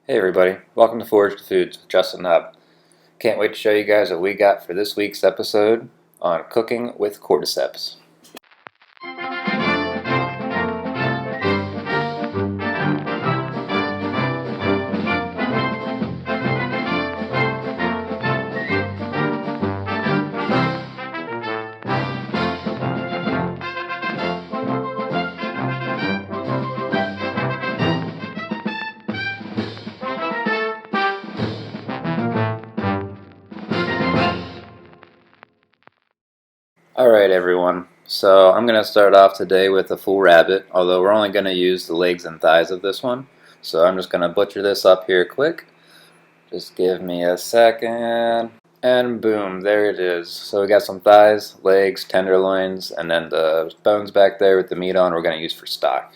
Hey everybody, welcome to Forage to Foods with Justin Hub. Can't wait to show you guys what we got for this week's episode on cooking with cordyceps. Alright everyone, so I'm going to start off today with a full rabbit, although we're only going to use the legs and thighs of this one. So I'm just going to butcher this up here quick. Just give me a second. And boom, there it is. So we got some thighs, legs, tenderloins, and then the bones back there with the meat on we're going to use for stock.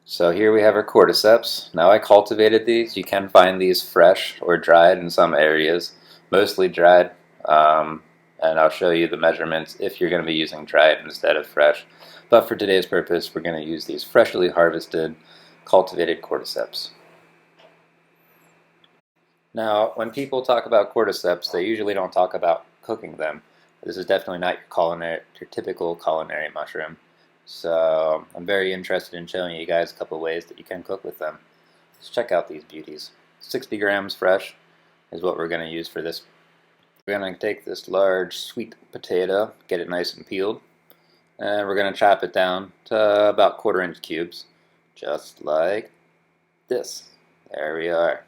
So here we have our cordyceps. Now I cultivated these. You can find these fresh or dried in some areas, mostly dried. And I'll show you the measurements if you're going to be using dried instead of fresh. But for today's purpose, we're going to use these freshly harvested, cultivated cordyceps. Now, when people talk about cordyceps, they usually don't talk about cooking them. This is definitely not your typical culinary mushroom. So I'm very interested in showing you guys a couple ways that you can cook with them. Let's check out these beauties. 60 grams fresh is what we're going to use for this. We're going to take this large sweet potato, get it nice and peeled, and we're going to chop it down to about 1/4 inch cubes, just like this. There we are.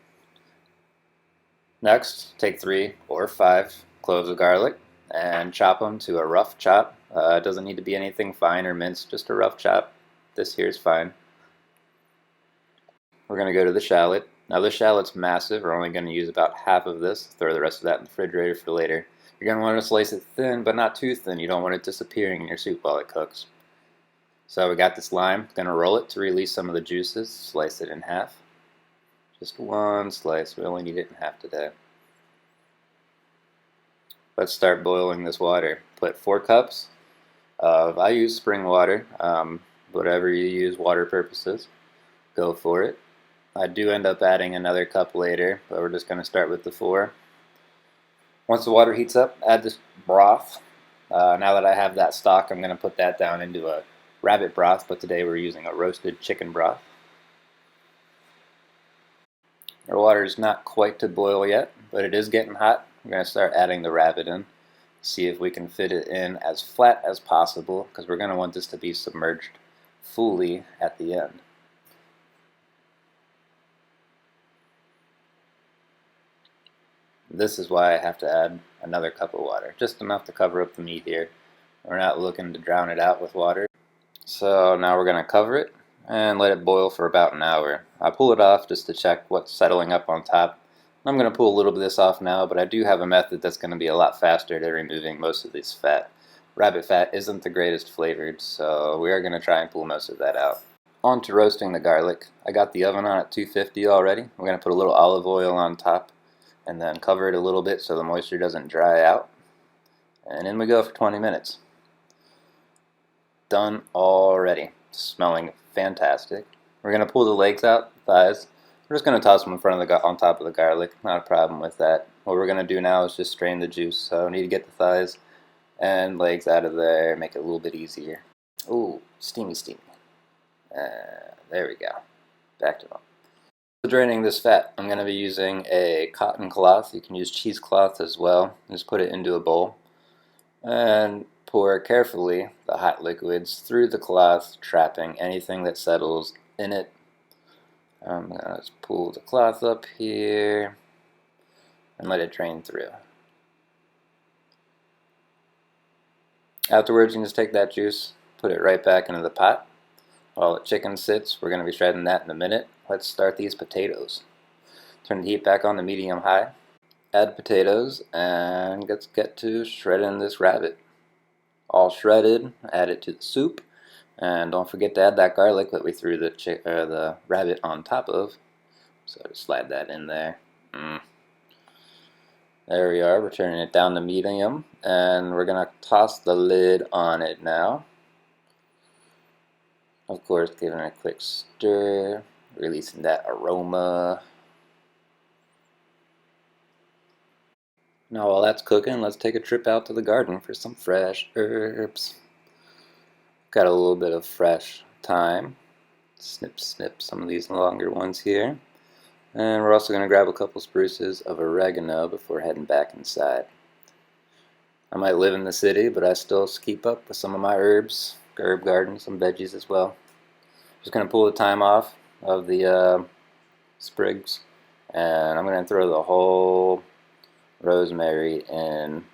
Next, take 3 or 5 cloves of garlic and chop them to a rough chop. It doesn't need to be anything fine or minced, just a rough chop. This here is fine. We're going to go to the shallot. Now this shallot's massive. We're only going to use about half of this. Throw the rest of that in the refrigerator for later. You're going to want to slice it thin, but not too thin. You don't want it disappearing in your soup while it cooks. So we got this lime. Going to roll it to release some of the juices. Slice it in half. Just one slice. We only need it in half today. Let's start boiling this water. Put 4 cups of, I use spring water. Whatever you use water purposes, go for it. I do end up adding another cup later, but we're just going to start with the 4. Once the water heats up, add this broth. Now that I have that stock, I'm going to put that down into a rabbit broth, but today we're using a roasted chicken broth. Our water is not quite to boil yet, but it is getting hot. We're going to start adding the rabbit in. See if we can fit it in as flat as possible, because we're going to want this to be submerged fully at the end. This is why I have to add another cup of water, just enough to cover up the meat here. We're not looking to drown it out with water. So now we're going to cover it and let it boil for about an hour. I pull it off just to check what's settling up on top. I'm going to pull a little bit of this off now, but I do have a method that's going to be a lot faster at removing most of this fat. Rabbit fat isn't the greatest flavored, so we are going to try and pull most of that out. On to roasting the garlic. I got the oven on at 250 already. We're going to put a little olive oil on top and then cover it a little bit so the moisture doesn't dry out. And in we go for 20 minutes. Done already. Smelling fantastic. We're going to pull the legs out, thighs. We're just going to toss them in front of on top of the garlic. Not a problem with that. What we're going to do now is just strain the juice. So I need to get the thighs and legs out of there, make it a little bit easier. Ooh, steamy, steamy. There we go. Back to them. Draining this fat, I'm going to be using a cotton cloth. You can use cheesecloth as well. Just put it into a bowl and pour carefully the hot liquids through the cloth, trapping anything that settles in it. I'm going to just pull the cloth up here and let it drain through. Afterwards, you can just take that juice, put it right back into the pot. While the chicken sits, we're going to be shredding that in a minute. Let's start these potatoes. Turn the heat back on to medium-high. Add potatoes, and let's get to shredding this rabbit. All shredded, add it to the soup. And don't forget to add that garlic that we threw the rabbit on top of. So just slide that in there. There we are. We're turning it down to medium, and we're going to toss the lid on it now. Of course, giving it a quick stir. releasing that aroma. Now while that's cooking, let's take a trip out to the garden for some fresh herbs. Got a little bit of fresh thyme. Snip, snip some of these longer ones here. And we're also going to grab a couple spruces of oregano before heading back inside. I might live in the city, but I still keep up with some of my herbs, herb garden, some veggies as well. Just going to pull the thyme off of the sprigs, and I'm going to throw the whole rosemary in,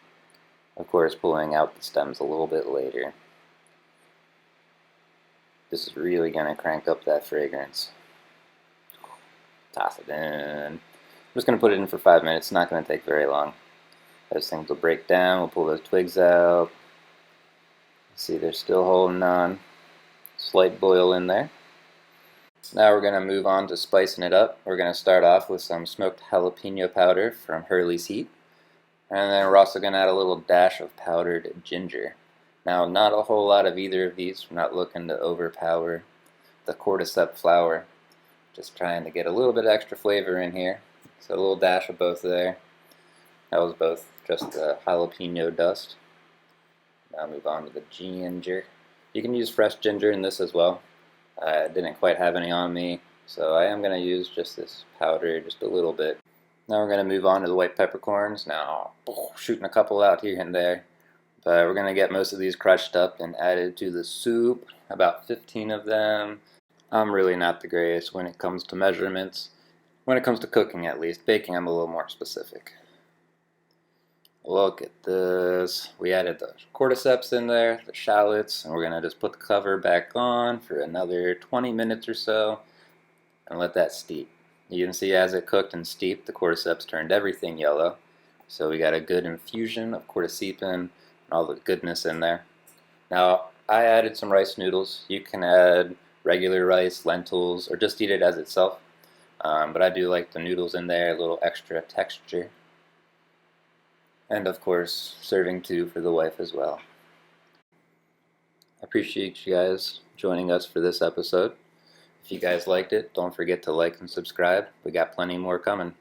of course pulling out the stems a little bit later. This is really going to crank up that fragrance. Toss it in. I'm just going to put it in for 5 minutes. It's not going to take very long. Those things will break down. We'll pull those twigs out. See, they're still holding on. Slight boil in there. Now we're going to move on to spicing it up. We're going to start off with some smoked jalapeno powder from Hurley's Heat. And then we're also going to add a little dash of powdered ginger. Now, not a whole lot of either of these. We're not looking to overpower the cordyceps flower. Just trying to get a little bit extra flavor in here. So a little dash of both there. That was both just the jalapeno dust. Now move on to the ginger. You can use fresh ginger in this as well. I didn't quite have any on me, so I am going to use just this powder, just a little bit. Now we're going to move on to the white peppercorns. Now, shooting a couple out here and there. But we're going to get most of these crushed up and added to the soup, about 15 of them. I'm really not the greatest when it comes to measurements. When it comes to cooking at least. Baking I'm a little more specific. Look at this. We added the cordyceps in there, the shallots, and we're going to just put the cover back on for another 20 minutes or so and let that steep. You can see as it cooked and steeped, the cordyceps turned everything yellow. So we got a good infusion of cordycepin and all the goodness in there. Now, I added some rice noodles. You can add regular rice, lentils, or just eat it as itself. But I do like the noodles in there, a little extra texture. And of course, serving two for the wife as well. I appreciate you guys joining us for this episode. If you guys liked it, don't forget to like and subscribe. We got plenty more coming.